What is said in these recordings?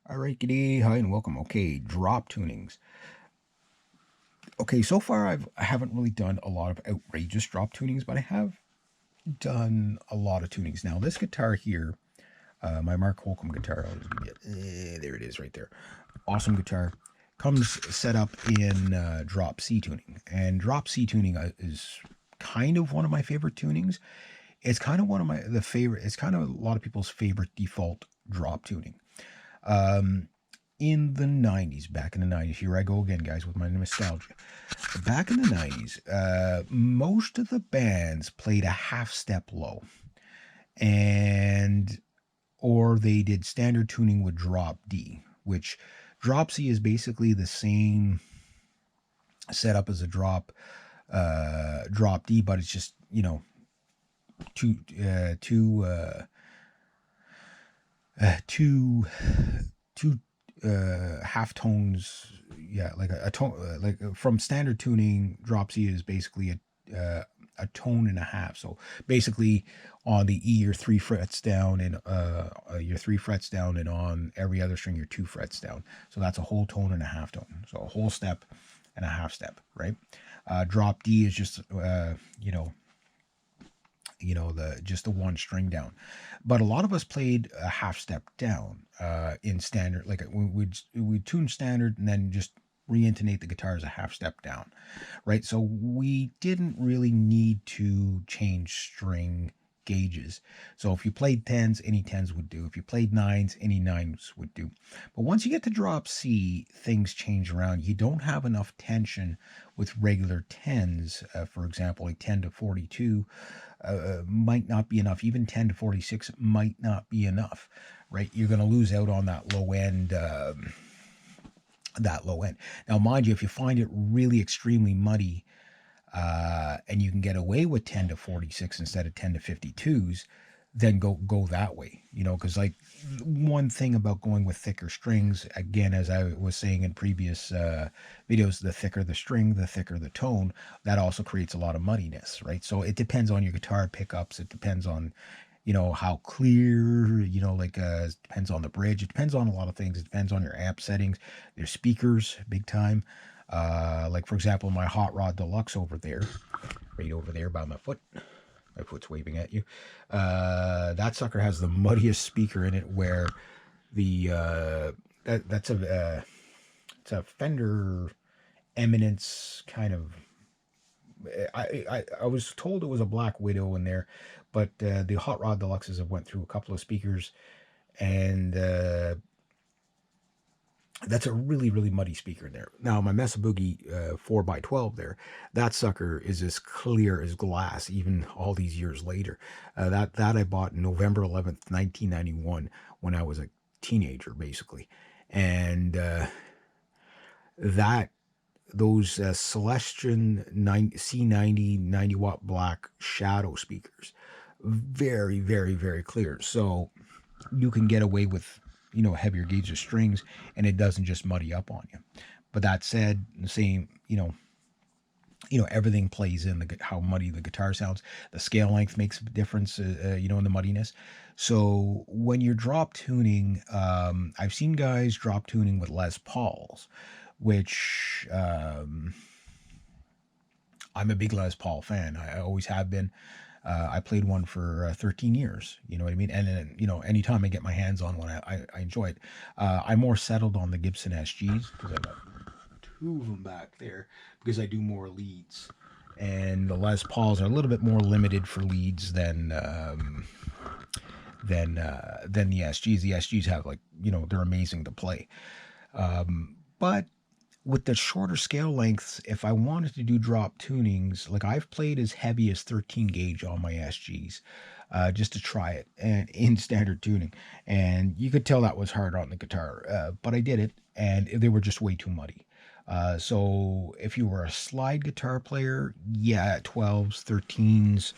All right, g'day, hi, and welcome. Okay, drop tunings. Okay, so far I haven't really done a lot of outrageous drop tunings, but I have done a lot of tunings. Now, this guitar here, my Mark Holcomb guitar, I'll just give you there it is right there. Awesome guitar. Comes set up in drop C tuning, and drop C tuning is kind of one of my favorite tunings. It's kind of one of the favorite. It's kind of a lot of people's favorite default drop tuning. In the 90s, back in the 90s, here I go again, guys, with my nostalgia. Back in the 90s, most of the bands played a half step low, and or they did standard tuning with drop D, which drop C is basically the same setup as a drop D, but it's just, two half tones. Yeah, like a tone, like from standard tuning, drop C is basically a tone and a half. So basically on the E you're 3 frets down, and you're 3 frets down, and on every other string you're 2 frets down. So that's a whole tone and a half tone. So a whole step and a half step, right? Drop D is just just the one string down. But a lot of us played a half step down in standard. Like we'd tune standard and then just re-intonate the guitar as a half step down, right? So we didn't really need to change string gauges. So if you played 10s, any 10s would do. If you played 9s, any 9s would do. But once you get to drop C, things change around. You don't have enough tension with regular 10s. For example, a 10 to 42 might not be enough. Even 10 to 46 might not be enough, right? You're going to lose out on that low end. Now, mind you, if you find it really extremely muddy, and you can get away with 10 to 46 instead of 10 to 52s, then go that way, because like one thing about going with thicker strings, again, as I was saying in previous videos, the thicker the string, the thicker the tone, that also creates a lot of muddiness, right? So it depends on your guitar pickups. It depends on, how clear, it depends on the bridge. It depends on a lot of things. It depends on your amp settings, your speakers, big time. Like for example, my Hot Rod Deluxe over there, right over there by my foot. My foot's waving at you. That sucker has the muddiest speaker in it, where the it's a Fender Eminence kind of. I was told it was a Black Widow in there, but the Hot Rod Deluxes have went through a couple of speakers, and that's a really, really muddy speaker in there. Now, my Mesa Boogie 4x12 there, that sucker is as clear as glass, even all these years later. That I bought November 11th, 1991, when I was a teenager, basically. And those Celestion C90 90 watt black shadow speakers, very, very, very clear. So you can get away with heavier gauge of strings, and it doesn't just muddy up on you. But that said, the same, everything plays in how muddy the guitar sounds. The scale length makes a difference, in the muddiness. So when you're drop tuning, I've seen guys drop tuning with Les Pauls, which I'm a big Les Paul fan. I always have been. I played one for 13 years, you know what I mean? And then, anytime I get my hands on one, I enjoy it. I'm more settled on the Gibson SGs, because I've got 2 of them back there, because I do more leads. And the Les Pauls are a little bit more limited for leads than the SGs. The SGs have, they're amazing to play. But with the shorter scale lengths, if I wanted to do drop tunings, like I've played as heavy as 13 gauge on my SGs, just to try it, and in standard tuning, and you could tell that was hard on the guitar, but I did it, and they were just way too muddy. So if you were a slide guitar player, yeah, 12s, 13s,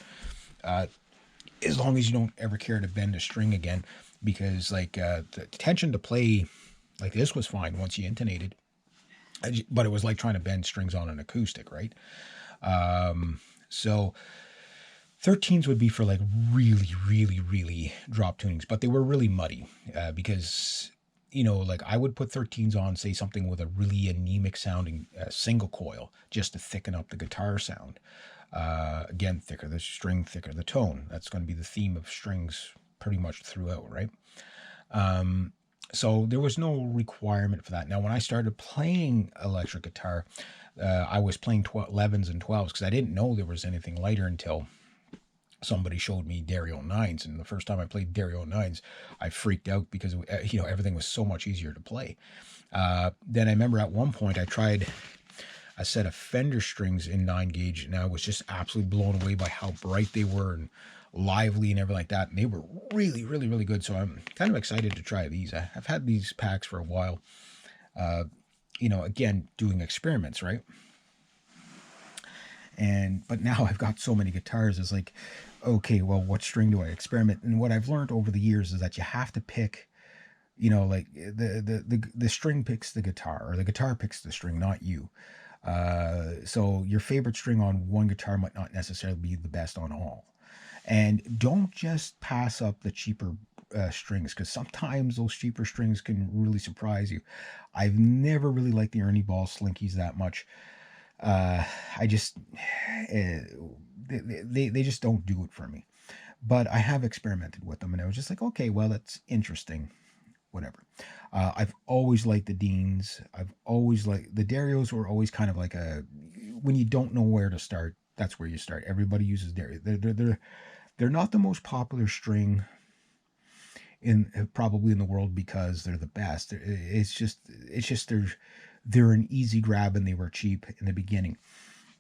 as long as you don't ever care to bend a string again, because the tension to play like this was fine once you intonated. But it was like trying to bend strings on an acoustic, right? So 13s would be for like really, really, really drop tunings, but they were really muddy, because like I would put 13s on, say something with a really anemic sounding single coil, just to thicken up the guitar sound. Again, thicker the string, thicker the tone. That's going to be the theme of strings pretty much throughout, right? So there was no requirement for that. Now, when I started playing electric guitar, I was playing 11s and 12s because I didn't know there was anything lighter until somebody showed me Dario 9s. And the first time I played Dario 9s, I freaked out because, everything was so much easier to play. Then I remember at one point I tried a set of Fender strings in 9 gauge, and I was just absolutely blown away by how bright they were and lively and everything like that. And they were really, really, really good. So I'm kind of excited to try these. I've had these packs for a while. Again, doing experiments, right? But now I've got so many guitars. It's like, okay, well, what string do I experiment? And what I've learned over the years is that you have to pick, like the string picks the guitar, or the guitar picks the string, not you. So your favorite string on one guitar might not necessarily be the best on all. And don't just pass up the cheaper strings, because sometimes those cheaper strings can really surprise you. I've never really liked the Ernie Ball Slinkies that much. I just they just don't do it for me. But I have experimented with them, and I was just like, okay, well, that's interesting. Whatever. I've always liked the Deans. I've always liked the Darios. Were always kind of like when you don't know where to start, that's where you start. Everybody uses Dario. They're not the most popular string probably in the world because they're the best. It's just they're an easy grab, and they were cheap in the beginning.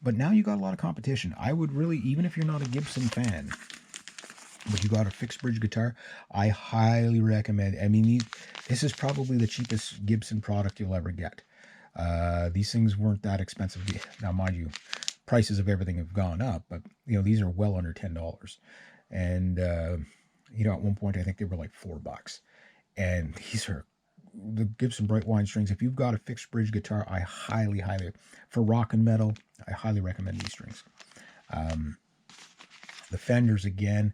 But now you got a lot of competition. I would really, even if you're not a Gibson fan, but you got a fixed bridge guitar, I highly recommend. I mean, this is probably the cheapest Gibson product you'll ever get. These things weren't that expensive. Now, mind you, prices of everything have gone up, but these are well under $10. And at one point I think they were like $4. And these are the Gibson Bright Wine strings. If you've got a fixed bridge guitar, I highly, for rock and metal, I highly recommend these strings. The Fenders, again,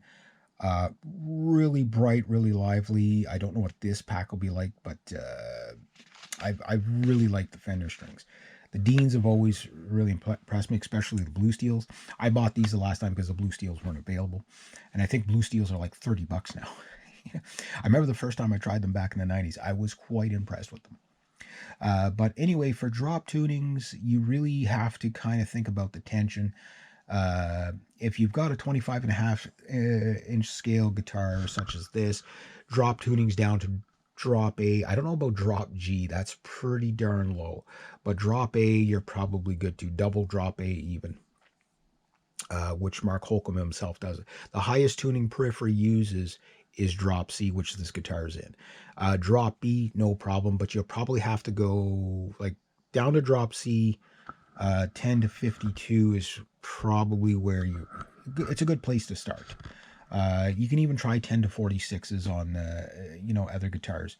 really bright, really lively. I don't know what this pack will be like, but I've really liked the Fender strings. The Deans have always really impressed me, especially the Blue Steels. I bought these the last time because the Blue Steels weren't available, and I think Blue Steels are like $30 now. I remember the first time I tried them back in the 90s. I was quite impressed with them. But anyway, for drop tunings, you really have to kind of think about the tension. If you've got a 25.5 inch scale guitar such as this, drop tunings down to drop A. I don't know about drop G. That's pretty darn low. But drop A, you're probably good to. Double drop A even. Which Mark Holcomb himself does. The highest tuning periphery uses is drop C, which this guitar is in. Drop B, no problem, but you'll probably have to go like down to drop C. 10 to 52 is probably where it's a good place to start. You can even try 10 to 46s on other guitars,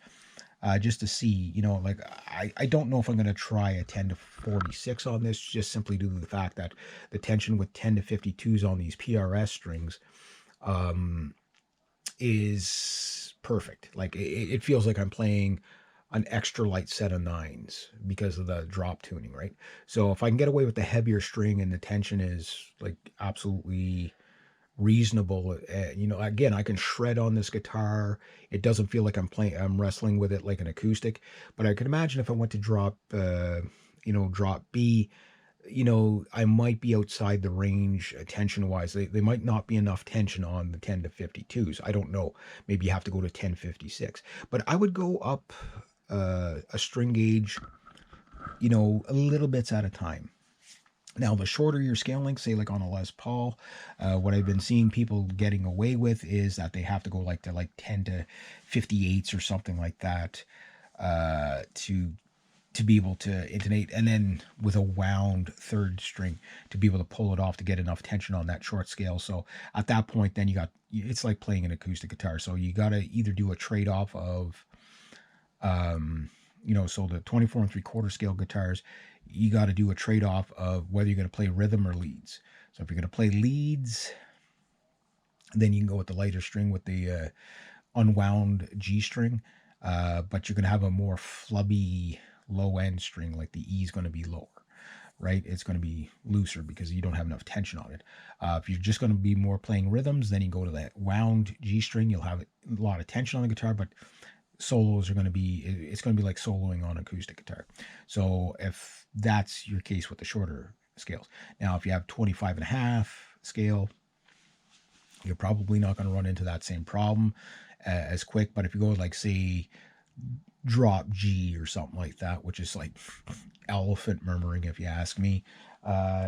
just to see. Like I don't know if I'm going to try a 10 to 46 on this, just simply due to the fact that the tension with 10 to 52s on these PRS strings is perfect. Like it feels like I'm playing an extra light set of 9s because of the drop tuning, right? So if I can get away with the heavier string and the tension is like absolutely reasonable, again, I can shred on this guitar. It doesn't feel like I'm wrestling with it like an acoustic. But I can imagine if I went to drop drop B, I might be outside the range tension wise. They might not be enough tension on the 10 to 52s. I don't know. Maybe you have to go to 1056. But I would go up a string gauge, a little bits at a time. Now, the shorter your scale length, say like on a Les Paul, what I've been seeing people getting away with is that they have to go like to 10 to 58s or something like that to be able to intonate, and then with a wound third string to be able to pull it off to get enough tension on that short scale. So at that point, then it's like playing an acoustic guitar. So you got to either do a trade-off of so the 24 3/4 scale guitars, you got to do a trade-off of whether you're going to play rhythm or leads. So if you're going to play leads, then you can go with the lighter string with the unwound G string. but you're going to have a more flubby low end string, like the E is going to be lower, right? It's going to be looser because you don't have enough tension on it. If you're just going to be more playing rhythms, then you go to that wound G string. You'll have a lot of tension on the guitar, but solos are going to be, it's going to be like soloing on acoustic guitar. So if that's your case with the shorter scales. Now, if you have 25.5 scale, you're probably not going to run into that same problem as quick. But if you go like, say, drop G or something like that, which is like elephant murmuring, if you ask me,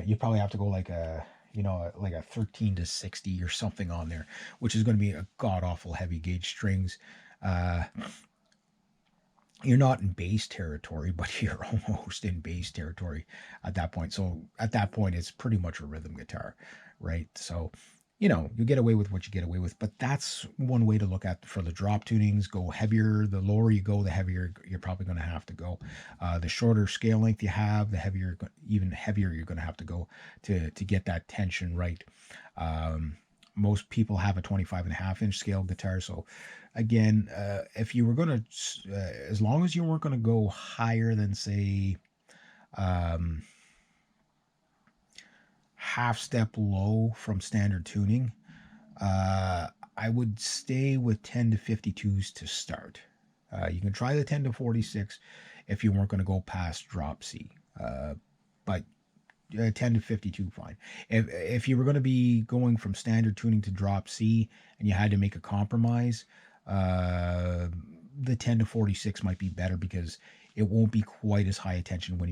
you probably have to go like a, like a 13 to 60 or something on there, which is going to be a god awful heavy gauge strings. You're not in bass territory, but you're almost in bass territory at that point. So at that point, it's pretty much a rhythm guitar, right? So, you get away with what you get away with, but that's one way to look at for the drop tunings. Go heavier. The lower you go, the heavier you're probably going to have to go. The shorter scale length you have, the heavier, even heavier you're going to have to go to get that tension right. Most people have a 25.5-inch scale guitar. So again, if you were going to, as long as you weren't going to go higher than, say, half step low from standard tuning, I would stay with 10 to 52s to start. You can try the 10 to 46 if you weren't going to go past drop C, but 10 to 52 fine. If you were going to be going from standard tuning to drop C and you had to make a compromise, the 10 to 46 might be better because it won't be quite as high attention when you